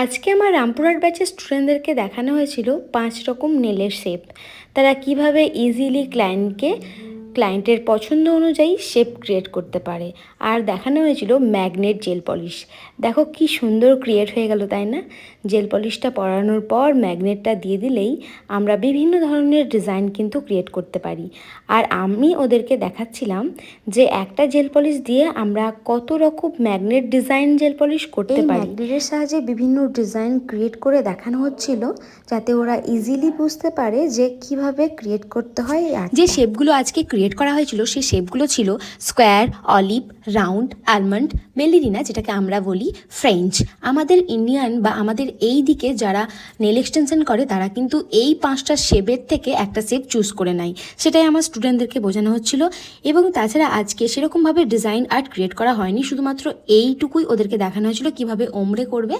আজকে আমার রামপুরহাট ব্যাচের স্টুডেন্টদেরকে দেখানো হয়েছিল 5 রকম নেলের শেপ। তারা কিভাবে ইজিলি ক্লায়েন্টের পছন্দ অনুযায়ী শেপ ক্রিয়েট করতে পারে। আর দেখানো হয়েছিল ম্যাগনেট জেল পলিশ। দেখো কি সুন্দর ক্রিয়েট হয়ে গেল, তাই না? জেল পলিশটা পরানোর পর ম্যাগনেটটা দিয়ে দিলেই আমরা বিভিন্ন ধরনের ডিজাইন কিন্তু ক্রিয়েট করতে পারি। আর আমি ওদেরকে দেখাচ্ছিলাম যে একটা জেল পলিশ দিয়ে আমরা কত রকম ম্যাগনেট ডিজাইন জেল পলিশ করতে পারি। ম্যাগনেটের সাহায্যে বিভিন্ন ডিজাইন ক্রিয়েট করে দেখানো হচ্ছিল, যাতে ওরা ইজিলি বুঝতে পারে যে কিভাবে ক্রিয়েট করতে হয়। যে শেপগুলো আজকে ক্রিয়েট করা হয়েছিল সেই শেপগুলো ছিল স্কোয়ার, অলিভ, রাউন্ড, আলমন্ড, বেলিরিনা, যেটাকে আমরা বলি ফ্রেঞ্চ। আমাদের ইন্ডিয়ান বা আমাদের এই দিকে যারা নেল এক্সটেনশন করে তারা কিন্তু এই 5টা শেপের থেকে একটা শেপ চুজ করে নেয়। সেটাই আমার স্টুডেন্টদেরকে বোঝানো হচ্ছিল। এবং তাছাড়া আজকে সেরকমভাবে ডিজাইন আর্ট ক্রিয়েট করা হয়নি, শুধুমাত্র এইটুকুই ওদেরকে দেখানো হয়েছিল কিভাবে ওমরে করবে।